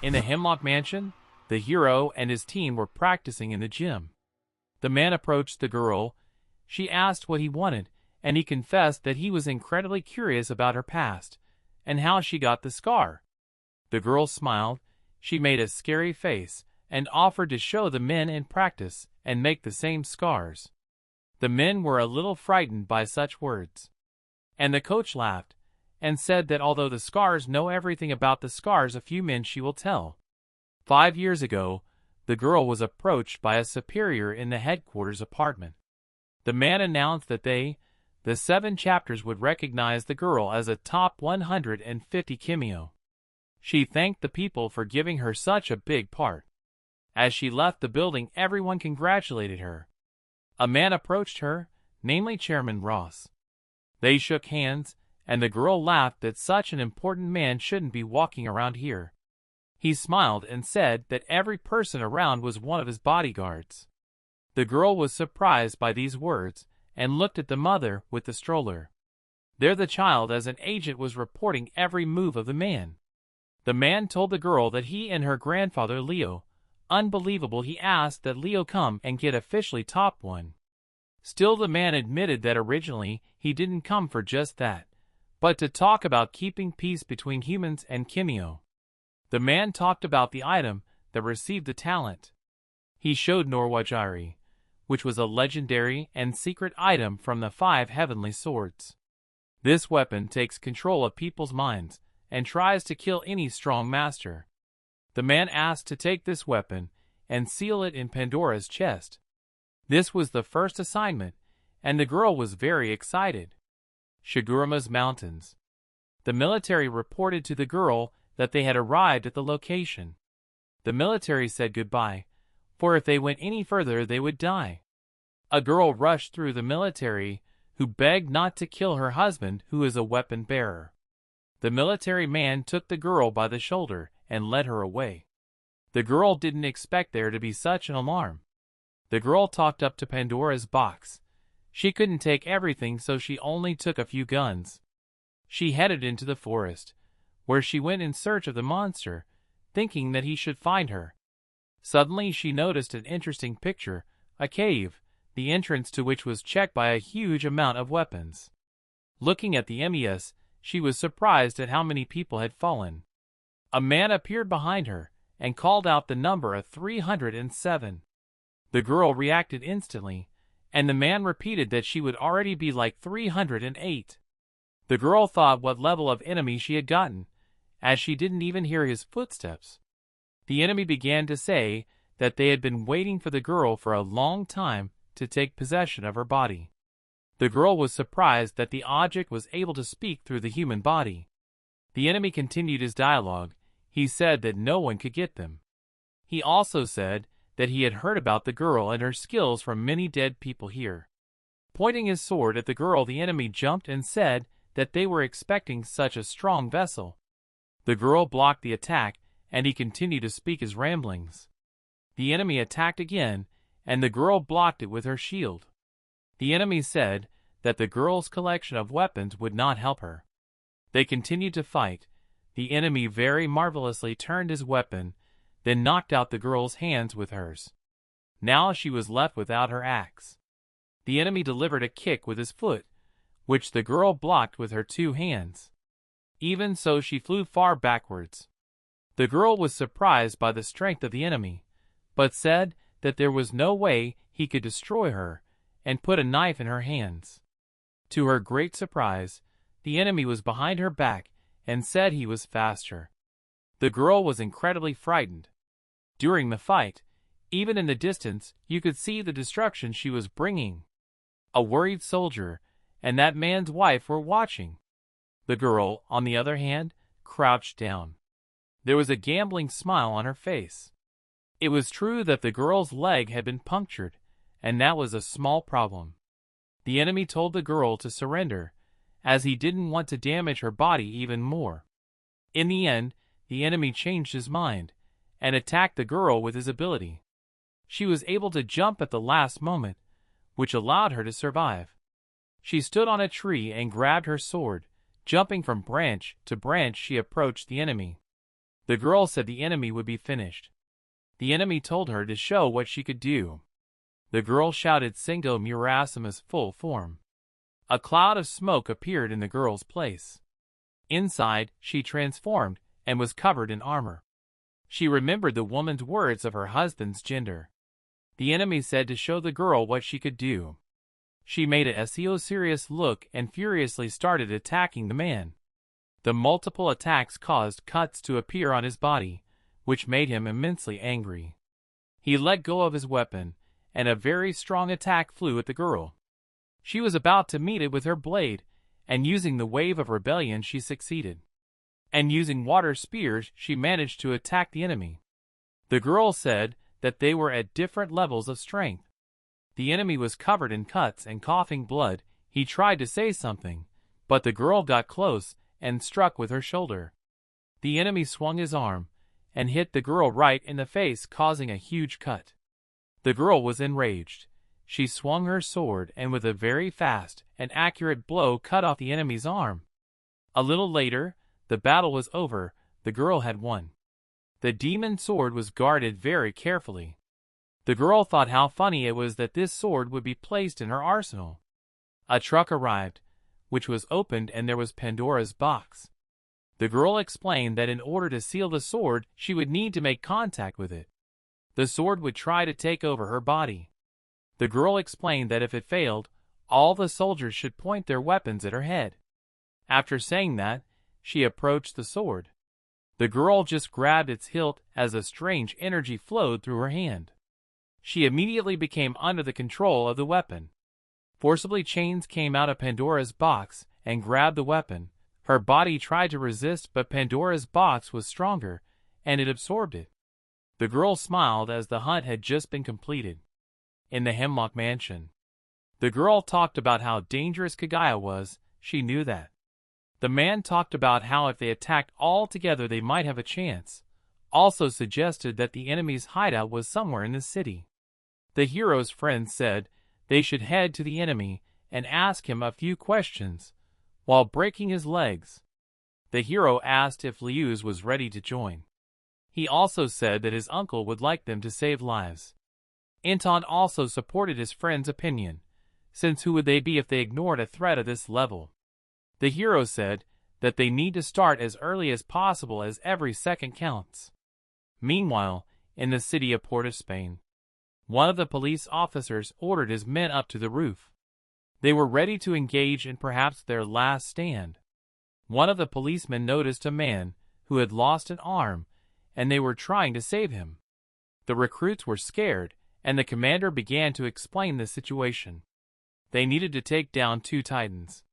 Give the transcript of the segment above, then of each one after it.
In the Hemlock Mansion, the hero and his team were practicing in the gym. The man approached the girl. She asked what he wanted, and he confessed that he was incredibly curious about her past and how she got the scar. The girl smiled. She made a scary face and offered to show the men in practice and make the same scars. The men were a little frightened by such words. And the coach laughed and said that although the scars know everything about the scars, a few men she will tell. 5 years ago, the girl was approached by a superior in the headquarters apartment. The man announced that the 7 chapters would recognize the girl as a top 150 Kimio. She thanked the people for giving her such a big part. As she left the building, everyone congratulated her. A man approached her, namely Chairman Ross. They shook hands, and the girl laughed that such an important man shouldn't be walking around here. He smiled and said that every person around was one of his bodyguards. The girl was surprised by these words and looked at the mother with the stroller. There the child as an agent was reporting every move of the man. The man told the girl that he and her grandfather Leo. Unbelievable, he asked that Leo come and get officially top 1. Still the man admitted that originally he didn't come for just that, but to talk about keeping peace between humans and Kimio. The man talked about the item that received the talent. He showed Norwajiri, which was a legendary and secret item from the 5 heavenly swords. This weapon takes control of people's minds and tries to kill any strong master. The man asked to take this weapon and seal it in Pandora's chest. This was the first assignment, and the girl was very excited. Shigurama's Mountains. The military reported to the girl that they had arrived at the location. The military said goodbye, for if they went any further they would die. A girl rushed through the military, who begged not to kill her husband, who is a weapon bearer. The military man took the girl by the shoulder and led her away. The girl didn't expect there to be such an alarm. The girl talked up to Pandora's box. She couldn't take everything, so she only took a few guns. She headed into the forest, where she went in search of the monster, thinking that he should find her. Suddenly she noticed an interesting picture, a cave, the entrance to which was checked by a huge amount of weapons. Looking at the MES, she was surprised at how many people had fallen. A man appeared behind her and called out the number of 307. The girl reacted instantly, and the man repeated that she would already be like 308. The girl thought what level of enemy she had gotten, as she didn't even hear his footsteps. The enemy began to say that they had been waiting for the girl for a long time to take possession of her body. The girl was surprised that the object was able to speak through the human body. The enemy continued his dialogue. He said that no one could get them. He also said that he had heard about the girl and her skills from many dead people here. Pointing his sword at the girl, the enemy jumped and said that they were expecting such a strong vessel. The girl blocked the attack, and he continued to speak his ramblings. The enemy attacked again, and the girl blocked it with her shield. The enemy said that the girl's collection of weapons would not help her. They continued to fight. The enemy very marvelously turned his weapon, then knocked out the girl's hands with hers. Now she was left without her axe. The enemy delivered a kick with his foot, which the girl blocked with her 2 hands. Even so, she flew far backwards. The girl was surprised by the strength of the enemy, but said that there was no way he could destroy her, and put a knife in her hands. To her great surprise, the enemy was behind her back and said he was faster. The girl was incredibly frightened. During the fight, even in the distance, you could see the destruction she was bringing. A worried soldier and that man's wife were watching. The girl, on the other hand, crouched down. There was a gambling smile on her face. It was true that the girl's leg had been punctured, and that was a small problem. The enemy told the girl to surrender, as he didn't want to damage her body even more. In the end, the enemy changed his mind, and attacked the girl with his ability. She was able to jump at the last moment, which allowed her to survive. She stood on a tree and grabbed her sword. Jumping from branch to branch, she approached the enemy. The girl said the enemy would be finished. The enemy told her to show what she could do. The girl shouted Singo Murasima's full form. A cloud of smoke appeared in the girl's place. Inside, she transformed and was covered in armor. She remembered the woman's words of her husband's gender. The enemy said to show the girl what she could do. She made a SEO serious look and furiously started attacking the man. The multiple attacks caused cuts to appear on his body, which made him immensely angry. He let go of his weapon, and a very strong attack flew at the girl. She was about to meet it with her blade, and using the wave of rebellion she succeeded. And using water spears she managed to attack the enemy. The girl said that they were at different levels of strength. The enemy was covered in cuts and coughing blood. He tried to say something, but the girl got close and struck with her shoulder. The enemy swung his arm and hit the girl right in the face, causing a huge cut. The girl was enraged. She swung her sword and with a very fast and accurate blow cut off the enemy's arm. A little later, the battle was over. The girl had won. The demon sword was guarded very carefully. The girl thought how funny it was that this sword would be placed in her arsenal. A truck arrived, which was opened, and there was Pandora's box. The girl explained that in order to seal the sword, she would need to make contact with it. The sword would try to take over her body. The girl explained that if it failed, all the soldiers should point their weapons at her head. After saying that, she approached the sword. The girl just grabbed its hilt as a strange energy flowed through her hand. She immediately became under the control of the weapon. Forcibly, chains came out of Pandora's box and grabbed the weapon. Her body tried to resist, but Pandora's box was stronger, and it absorbed it. The girl smiled as the hunt had just been completed. In the Hemlock Mansion, the girl talked about how dangerous Kagaya was. She knew that. The man talked about how if they attacked all together they might have a chance. Also suggested that the enemy's hideout was somewhere in the city. The hero's friend said they should head to the enemy and ask him a few questions while breaking his legs. The hero asked if Liuz was ready to join. He also said that his uncle would like them to save lives. Anton also supported his friend's opinion, since who would they be if they ignored a threat of this level? The hero said that they need to start as early as possible as every second counts. Meanwhile, in the city of Port of Spain, one of the police officers ordered his men up to the roof. They were ready to engage in perhaps their last stand. One of the policemen noticed a man who had lost an arm, and they were trying to save him. The recruits were scared, and the commander began to explain the situation. They needed to take down 2 titans.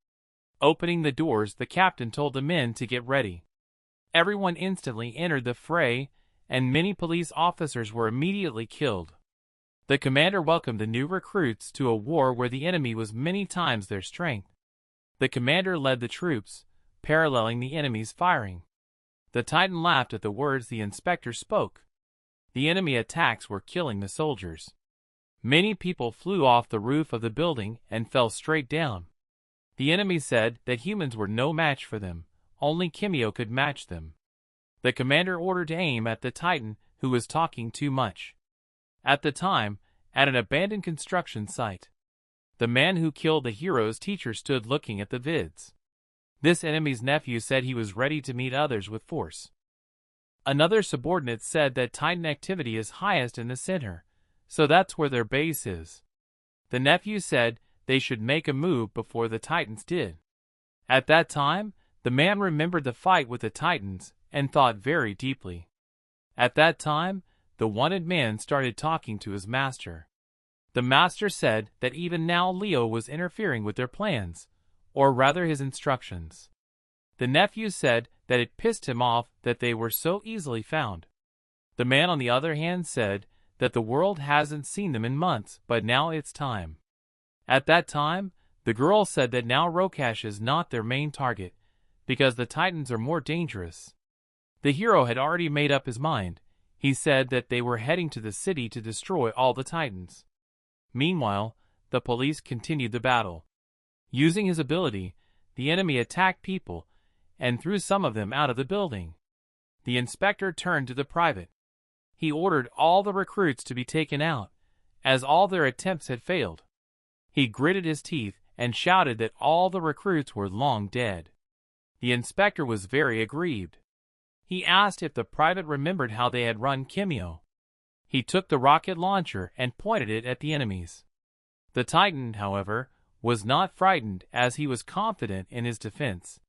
Opening the doors, the captain told the men to get ready. Everyone instantly entered the fray, and many police officers were immediately killed. The commander welcomed the new recruits to a war where the enemy was many times their strength. The commander led the troops, paralleling the enemy's firing. The Titan laughed at the words the inspector spoke. The enemy attacks were killing the soldiers. Many people flew off the roof of the building and fell straight down. The enemy said that humans were no match for them, only Kimio could match them. The commander ordered to aim at the Titan who was talking too much. At the time, at an abandoned construction site, the man who killed the hero's teacher stood looking at the vids. This enemy's nephew said he was ready to meet others with force. Another subordinate said that Titan activity is highest in the center, so that's where their base is. The nephew said they should make a move before the Titans did. At that time, the man remembered the fight with the Titans and thought very deeply. At that time, the wanted man started talking to his master. The master said that even now Leo was interfering with their plans, or rather his instructions. The nephew said that it pissed him off that they were so easily found. The man on the other hand said that the world hasn't seen them in months, but now it's time. At that time, the girl said that now Rokash is not their main target, because the Titans are more dangerous. The hero had already made up his mind. He said that they were heading to the city to destroy all the Titans. Meanwhile, the police continued the battle. Using his ability, the enemy attacked people and threw some of them out of the building. The inspector turned to the private. He ordered all the recruits to be taken out, as all their attempts had failed. He gritted his teeth and shouted that all the recruits were long dead. The inspector was very aggrieved. He asked if the private remembered how they had run Kimio. He took the rocket launcher and pointed it at the enemies. The Titan, however, was not frightened, as he was confident in his defense.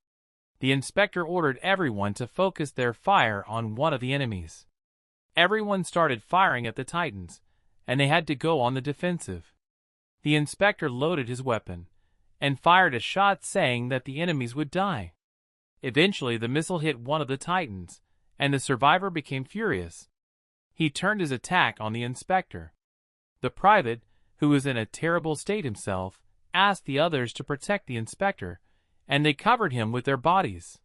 The inspector ordered everyone to focus their fire on one of the enemies. Everyone started firing at the Titans, and they had to go on the defensive. The inspector loaded his weapon and fired a shot, saying that the enemies would die. Eventually, the missile hit one of the Titans, and the survivor became furious. He turned his attack on the inspector. The private, who was in a terrible state himself, asked the others to protect the inspector, and they covered him with their bodies.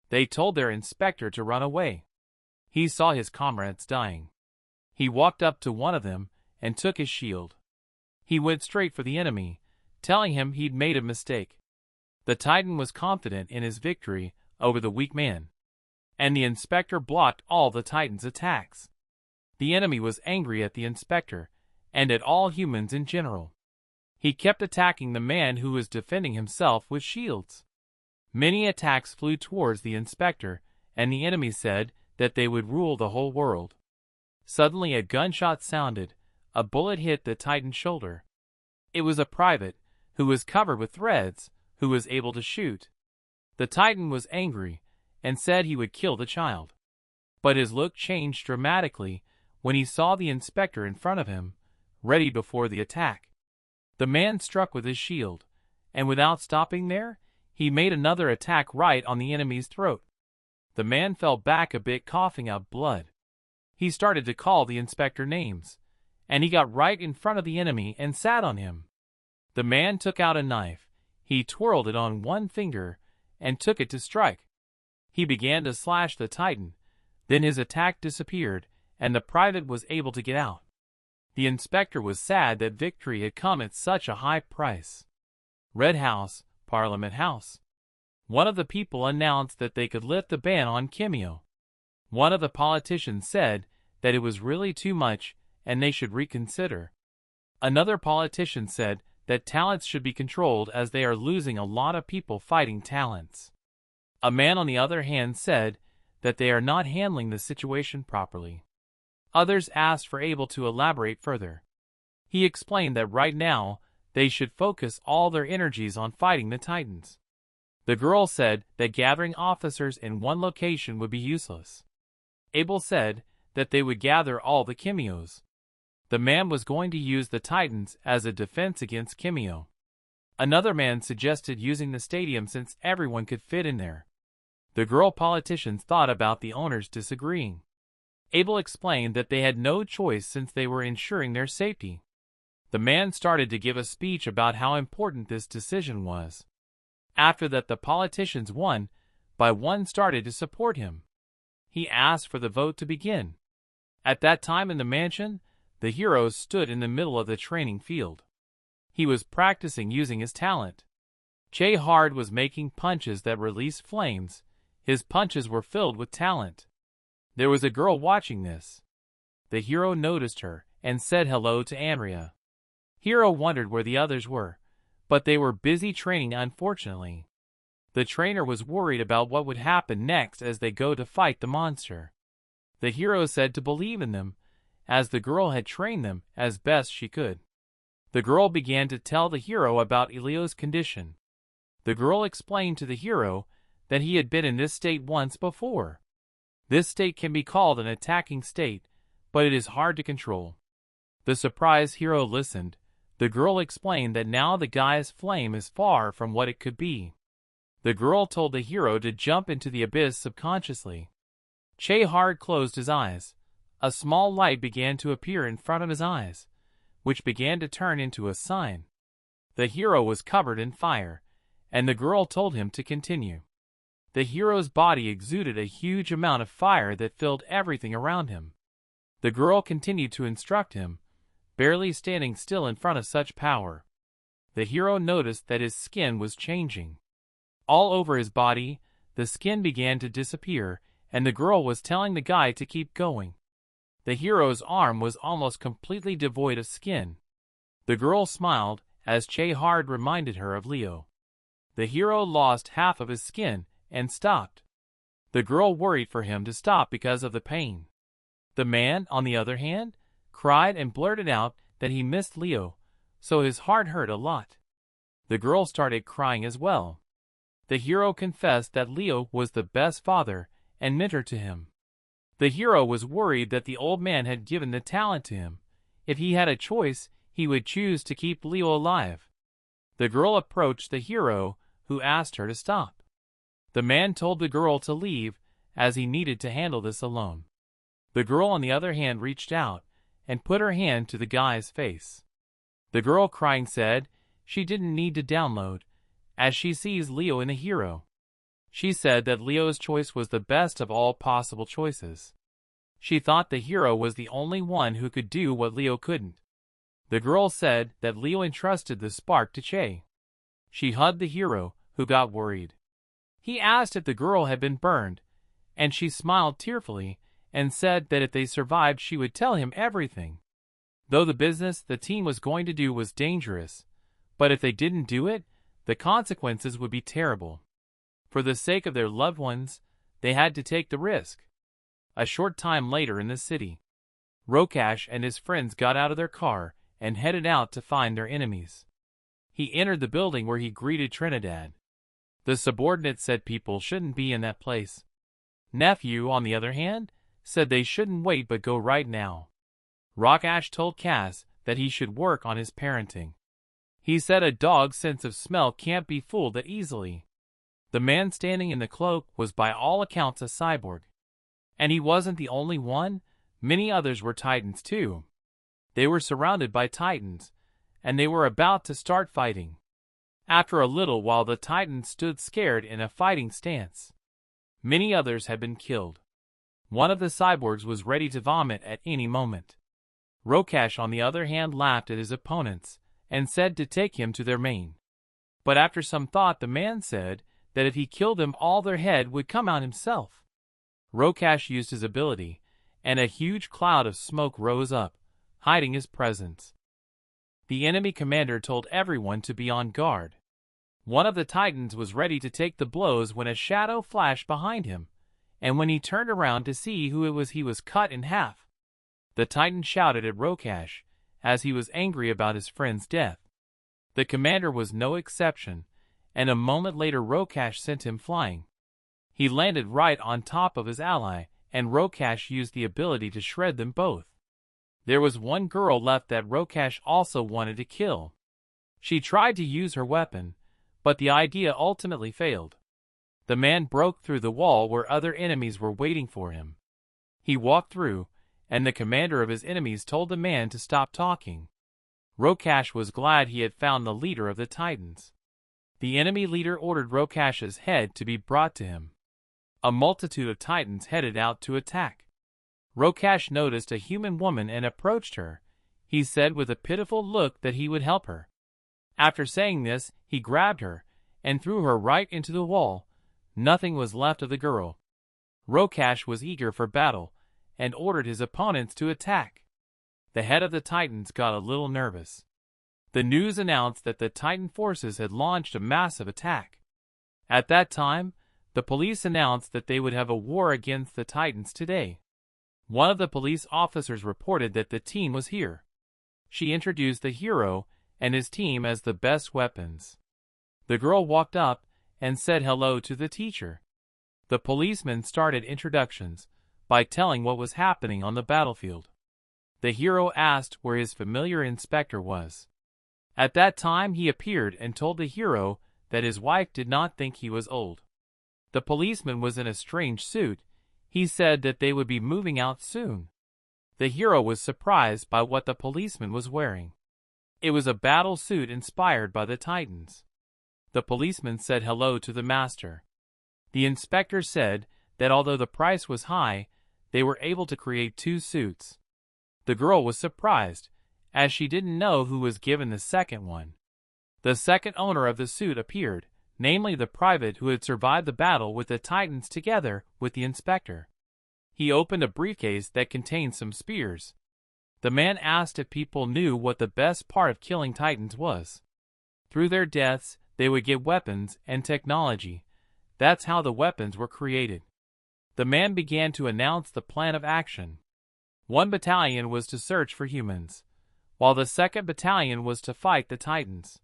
They told their inspector to run away. He saw his comrades dying. He walked up to one of them and took his shield. He went straight for the enemy, telling him he'd made a mistake. The Titan was confident in his victory over the weak man, and the inspector blocked all the Titan's attacks. The enemy was angry at the inspector and at all humans in general. He kept attacking the man who was defending himself with shields. Many attacks flew towards the inspector, and the enemy said that they would rule the whole world. Suddenly a gunshot sounded. A bullet hit the Titan's shoulder. It was a private, who was covered with threads, who was able to shoot. The Titan was angry and said he would kill the child. But his look changed dramatically when he saw the inspector in front of him, ready before the attack. The man struck with his shield, and without stopping there, he made another attack right on the enemy's throat. The man fell back a bit, coughing out blood. He started to call the inspector names, and he got right in front of the enemy and sat on him. The man took out a knife. He twirled it on one finger and took it to strike. He began to slash the Titan. Then his attack disappeared, and the private was able to get out. The inspector was sad that victory had come at such a high price. Red House, Parliament House. One of the people announced that they could lift the ban on Kimio. One of the politicians said that it was really too much and they should reconsider. Another politician said that talents should be controlled, as they are losing a lot of people fighting talents. A man, on the other hand, said that they are not handling the situation properly. Others asked for Abel to elaborate further. He explained that right now they should focus all their energies on fighting the Titans. The girl said that gathering officers in one location would be useless. Abel said that they would gather all the Kimios. The man was going to use the Titans as a defense against Kimio. Another man suggested using the stadium since everyone could fit in there. The girl politicians thought about the owners disagreeing. Abel explained that they had no choice since they were ensuring their safety. The man started to give a speech about how important this decision was. After that, the politicians one by one started to support him. He asked for the vote to begin. At that time in the mansion, the hero stood in the middle of the training field. He was practicing using his talent. Che-Hard was making punches that released flames. His punches were filled with talent. There was a girl watching this. The hero noticed her and said hello to Andrea. Hero wondered where the others were, but they were busy training, unfortunately. The trainer was worried about what would happen next as they go to fight the monster. The hero said to believe in them, as the girl had trained them as best she could. The girl began to tell the hero about Elio's condition. The girl explained to the hero that he had been in this state once before. This state can be called an attacking state, but it is hard to control. The surprised hero listened. The girl explained that now the guy's flame is far from what it could be. The girl told the hero to jump into the abyss subconsciously. Che-Hard closed his eyes. A small light began to appear in front of his eyes, which began to turn into a sign. The hero was covered in fire, and the girl told him to continue. The hero's body exuded a huge amount of fire that filled everything around him. The girl continued to instruct him, barely standing still in front of such power. The hero noticed that his skin was changing. All over his body, the skin began to disappear, and the girl was telling the guy to keep going. The hero's arm was almost completely devoid of skin. The girl smiled as Che-hard reminded her of Leo. The hero lost half of his skin and stopped. The girl worried for him to stop because of the pain. The man, on the other hand, cried and blurted out that he missed Leo, so his heart hurt a lot. The girl started crying as well. The hero confessed that Leo was the best father and mentor to him. The hero was worried that the old man had given the talent to him. If he had a choice, he would choose to keep Leo alive. The girl approached the hero, who asked her to stop. The man told the girl to leave, as he needed to handle this alone. The girl, on the other hand, reached out and put her hand to the guy's face. The girl, crying, said she didn't need to download, as she sees Leo in the hero. She said that Leo's choice was the best of all possible choices. She thought the hero was the only one who could do what Leo couldn't. The girl said that Leo entrusted the spark to Che. She hugged the hero, who got worried. He asked if the girl had been burned, and she smiled tearfully and said that if they survived she would tell him everything. Though the business the team was going to do was dangerous, but if they didn't do it, the consequences would be terrible. For the sake of their loved ones, they had to take the risk. A short time later in the city, Rokash and his friends got out of their car and headed out to find their enemies. He entered the building where he greeted Trinidad. The subordinate said people shouldn't be in that place. Nephew, on the other hand, said they shouldn't wait but go right now. Rokash told Cass that he should work on his parenting. He said a dog's sense of smell can't be fooled that easily. The man standing in the cloak was by all accounts a cyborg. And he wasn't the only one, many others were Titans too. They were surrounded by Titans, and they were about to start fighting. After a little while the Titans stood scared in a fighting stance. Many others had been killed. One of the cyborgs was ready to vomit at any moment. Rokash, on the other hand, laughed at his opponents and said to take him to their main. But after some thought the man said that if he killed them all their head would come out himself. Rokash used his ability, and a huge cloud of smoke rose up, hiding his presence. The enemy commander told everyone to be on guard. One of the Titans was ready to take the blows when a shadow flashed behind him, and when he turned around to see who it was, he was cut in half. The Titan shouted at Rokash, as he was angry about his friend's death. The commander was no exception, and a moment later Rokash sent him flying. He landed right on top of his ally, and Rokash used the ability to shred them both. There was one girl left that Rokash also wanted to kill. She tried to use her weapon, but the idea ultimately failed. The man broke through the wall where other enemies were waiting for him. He walked through, and the commander of his enemies told the man to stop talking. Rokash was glad he had found the leader of the Titans. The enemy leader ordered Rokash's head to be brought to him. A multitude of Titans headed out to attack. Rokash noticed a human woman and approached her. He said with a pitiful look that he would help her. After saying this, he grabbed her and threw her right into the wall. Nothing was left of the girl. Rokash was eager for battle and ordered his opponents to attack. The head of the Titans got a little nervous. The news announced that the Titan forces had launched a massive attack. At that time, the police announced that they would have a war against the Titans today. One of the police officers reported that the team was here. She introduced the hero and his team as the best weapons. The girl walked up and said hello to the teacher. The policeman started introductions by telling what was happening on the battlefield. The hero asked where his familiar inspector was. At that time he appeared and told the hero that his wife did not think he was old. The policeman was in a strange suit. He said that they would be moving out soon. The hero was surprised by what the policeman was wearing. It was a battle suit inspired by the Titans. The policeman said hello to the master. The inspector said that although the price was high, they were able to create 2 suits. The girl was surprised, as she didn't know who was given the second one. The second owner of the suit appeared, namely the private who had survived the battle with the Titans together with the inspector. He opened a briefcase that contained some spears. The man asked if people knew what the best part of killing Titans was. Through their deaths, they would get weapons and technology. That's how the weapons were created. The man began to announce the plan of action. One battalion was to search for humans, while the second battalion was to fight the Titans.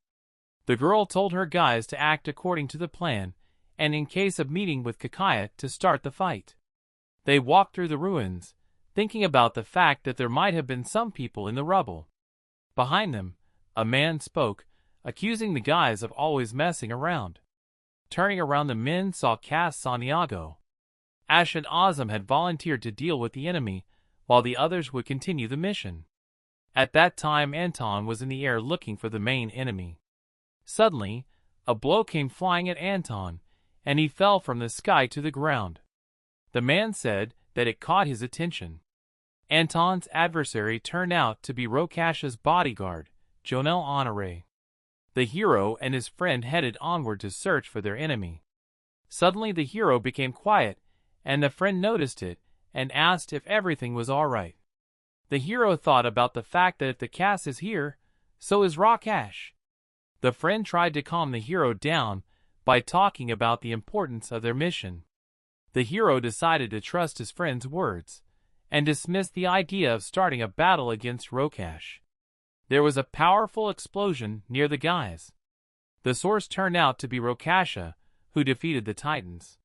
The girl told her guys to act according to the plan, and in case of meeting with Kakaya to start the fight. They walked through the ruins, thinking about the fact that there might have been some people in the rubble. Behind them, a man spoke, accusing the guys of always messing around. Turning around, the men saw Cass Santiago. Ash and Azam had volunteered to deal with the enemy, while the others would continue the mission. At that time, Anton was in the air looking for the main enemy. Suddenly, a blow came flying at Anton, and he fell from the sky to the ground. The man said that it caught his attention. Anton's adversary turned out to be Rokash's bodyguard, Jonel Honore. The hero and his friend headed onward to search for their enemy. Suddenly the hero became quiet, and the friend noticed it and asked if everything was all right. The hero thought about the fact that if the Cass is here, so is Rokash. The friend tried to calm the hero down by talking about the importance of their mission. The hero decided to trust his friend's words and dismissed the idea of starting a battle against Rokash. There was a powerful explosion near the guys. The source turned out to be Rokasha, who defeated the Titans.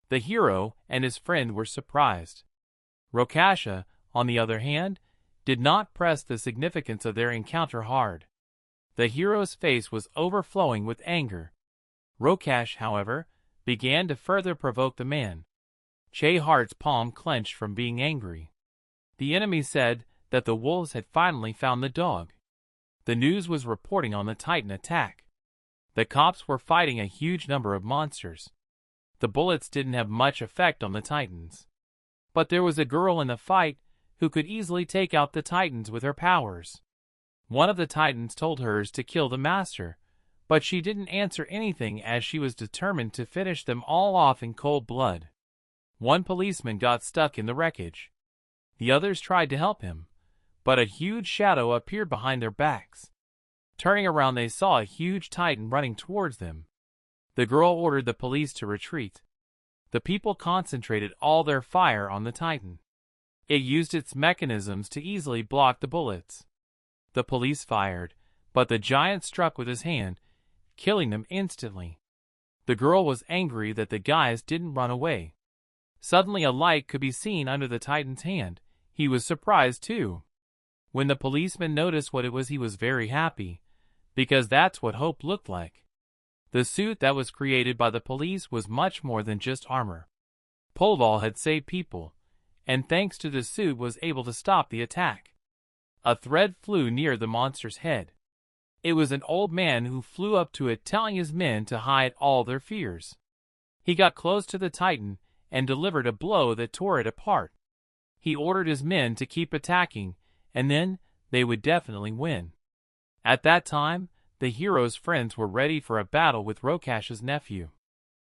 The hero and his friend were surprised. Rokasha, on the other hand, did not press the significance of their encounter hard. The hero's face was overflowing with anger. Rokash, however, began to further provoke the man. Chehart's palm clenched from being angry. The enemy said that the wolves had finally found the dog. The news was reporting on the Titan attack. The cops were fighting a huge number of monsters. The bullets didn't have much effect on the Titans. But there was a girl in the fight who could easily take out the Titans with her powers. One of the Titans told hers to kill the master, but she didn't answer anything as she was determined to finish them all off in cold blood. One policeman got stuck in the wreckage. The others tried to help him, but a huge shadow appeared behind their backs. Turning around, they saw a huge Titan running towards them. The girl ordered the police to retreat. The people concentrated all their fire on the Titan. It used its mechanisms to easily block the bullets. The police fired, but the giant struck with his hand, killing them instantly. The girl was angry that the guys didn't run away. Suddenly a light could be seen under the Titan's hand. He was surprised too. When the policeman noticed what it was, he was very happy, because that's what hope looked like. The suit that was created by the police was much more than just armor. Polval had saved people, and thanks to the suit was able to stop the attack. A thread flew near the monster's head. It was an old man who flew up to it, telling his men to hide all their fears. He got close to the Titan and delivered a blow that tore it apart. He ordered his men to keep attacking, and then they would definitely win. At that time, the hero's friends were ready for a battle with Rokash's nephew.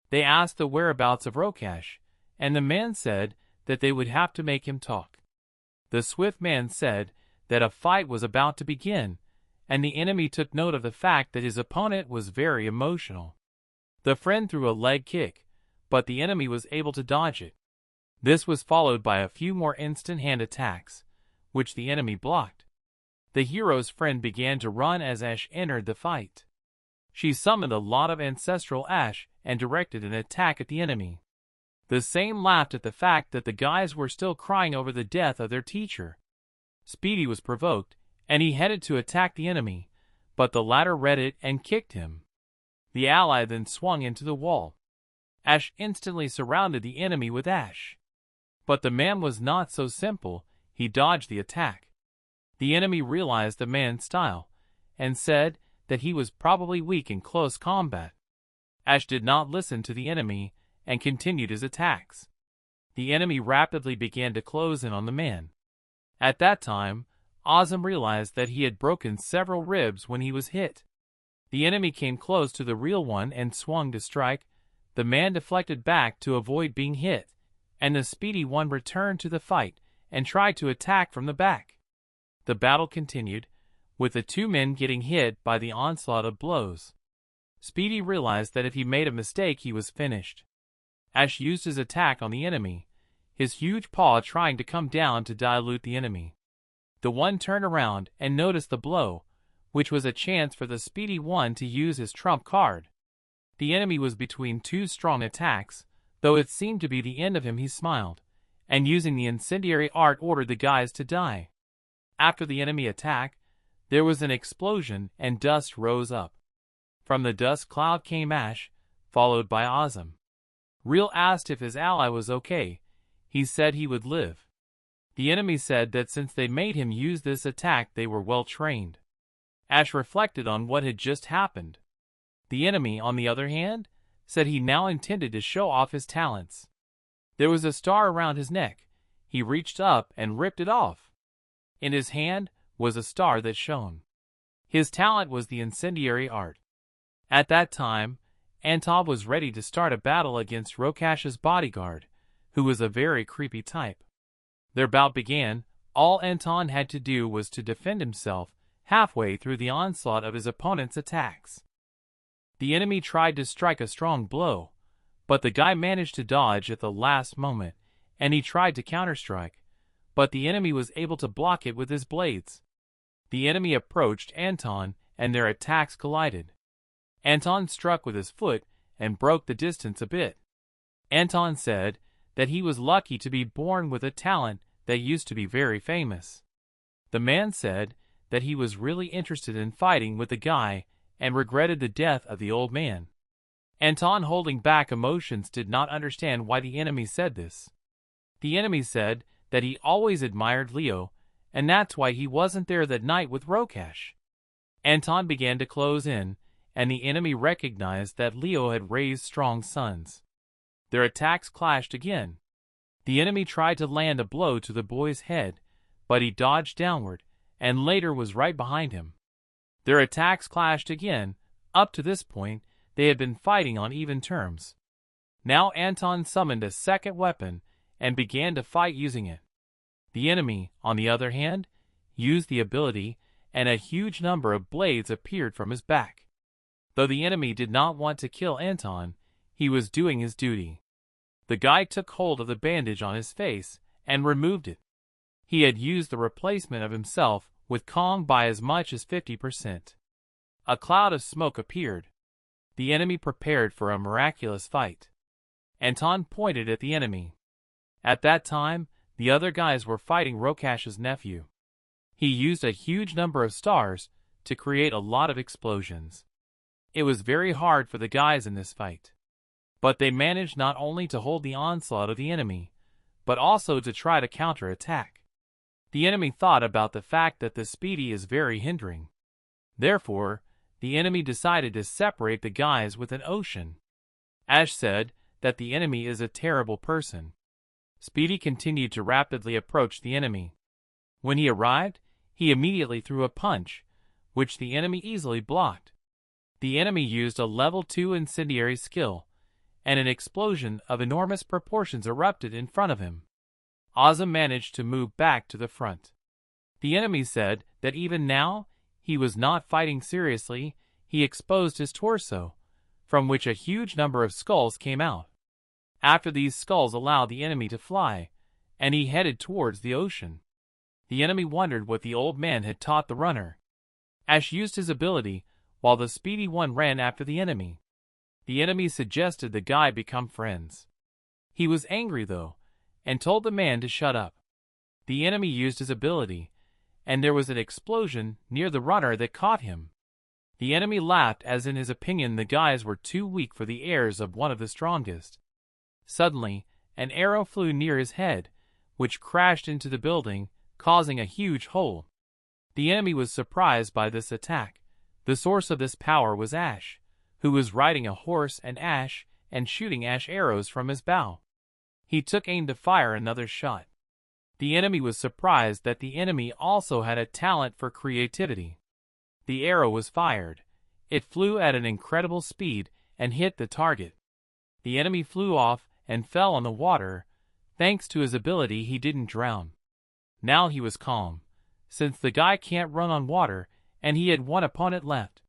They asked the whereabouts of Rokash, and the man said that they would have to make him talk. The swift man said that a fight was about to begin, and the enemy took note of the fact that his opponent was very emotional. The friend threw a leg kick, but the enemy was able to dodge it. This was followed by a few more instant hand attacks, which the enemy blocked. The hero's friend began to run as Ash entered the fight. She summoned a lot of ancestral ash and directed an attack at the enemy. The same laughed at the fact that the guys were still crying over the death of their teacher. Speedy was provoked, and he headed to attack the enemy, but the latter read it and kicked him. The ally then swung into the wall. Ash instantly surrounded the enemy with ash. But the man was not so simple. He dodged the attack. The enemy realized the man's style, and said that he was probably weak in close combat. Ash did not listen to the enemy, and continued his attacks. The enemy rapidly began to close in on the man. At that time, Azam realized that he had broken several ribs when he was hit. The enemy came close to the real one and swung to strike. The man deflected back to avoid being hit, and the speedy one returned to the fight and tried to attack from the back. The battle continued, with the two men getting hit by the onslaught of blows. Speedy realized that if he made a mistake he was finished. Ash used his attack on the enemy, his huge paw trying to come down to dilute the enemy. The one turned around and noticed the blow, which was a chance for the speedy one to use his trump card. The enemy was between two strong attacks, though it seemed to be the end of him. He smiled, and using the incendiary art ordered the guys to die. After the enemy attack, there was an explosion and dust rose up. From the dust cloud came Ash, followed by Azam. Real asked if his ally was okay. He said he would live. The enemy said that since they made him use this attack they were well trained. Ash reflected on what had just happened. The enemy, on the other hand, said he now intended to show off his talents. There was a star around his neck. He reached up and ripped it off. In his hand was a star that shone. His talent was the incendiary art. At that time, Anton was ready to start a battle against Rokash's bodyguard, who was a very creepy type. Their bout began. All Anton had to do was to defend himself halfway through the onslaught of his opponent's attacks. The enemy tried to strike a strong blow, but the guy managed to dodge at the last moment, and he tried to counterstrike, but the enemy was able to block it with his blades. The enemy approached Anton, and their attacks collided. Anton struck with his foot and broke the distance a bit. Anton said that he was lucky to be born with a talent that used to be very famous. The man said that he was really interested in fighting with the guy and regretted the death of the old man. Anton, holding back emotions, did not understand why the enemy said this. The enemy said that he always admired Leo, and that's why he wasn't there that night with Rokash. Anton began to close in, and the enemy recognized that Leo had raised strong sons. Their attacks clashed again. The enemy tried to land a blow to the boy's head, but he dodged downward, and later was right behind him. Their attacks clashed again. Up to this point, they had been fighting on even terms. Now Anton summoned a second weapon and began to fight using it. The enemy, on the other hand, used the ability, and a huge number of blades appeared from his back. Though the enemy did not want to kill Anton, he was doing his duty. The guy took hold of the bandage on his face and removed it. He had used the replacement of himself with Kong by as much as 50%. A cloud of smoke appeared. The enemy prepared for a miraculous fight. Anton pointed at the enemy. At that time, the other guys were fighting Rokash's nephew. He used a huge number of stars to create a lot of explosions. It was very hard for the guys in this fight. But they managed not only to hold the onslaught of the enemy, but also to try to counterattack. The enemy thought about the fact that the speedy is very hindering. Therefore, the enemy decided to separate the guys with an ocean. Ash said that the enemy is a terrible person. Speedy continued to rapidly approach the enemy. When he arrived, he immediately threw a punch, which the enemy easily blocked. The enemy used a level 2 incendiary skill, and an explosion of enormous proportions erupted in front of him. Azam managed to move back to the front. The enemy said that even now, he was not fighting seriously. He exposed his torso, from which a huge number of skulls came out. After these skulls allowed the enemy to fly, and he headed towards the ocean. The enemy wondered what the old man had taught the runner. Ash used his ability, while the speedy one ran after the enemy. The enemy suggested the guy become friends. He was angry though, and told the man to shut up. The enemy used his ability, and there was an explosion near the runner that caught him. The enemy laughed, as in his opinion the guys were too weak for the heirs of one of the strongest. Suddenly, an arrow flew near his head, which crashed into the building, causing a huge hole. The enemy was surprised by this attack. The source of this power was Ash, who was riding a horse and shooting ash arrows from his bow. He took aim to fire another shot. The enemy was surprised that the enemy also had a talent for creativity. The arrow was fired. It flew at an incredible speed and hit the target. The enemy flew off and fell on the water. Thanks to his ability, he didn't drown. Now he was calm, since the guy can't run on water, and he had one opponent left.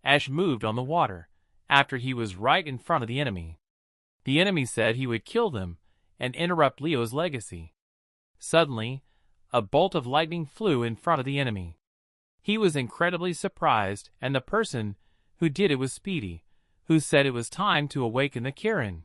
Ash moved on the water, after he was right in front of the enemy. The enemy said he would kill them and interrupt Leo's legacy. Suddenly, a bolt of lightning flew in front of the enemy. He was incredibly surprised, and the person who did it was Speedy, who said it was time to awaken the Kirin.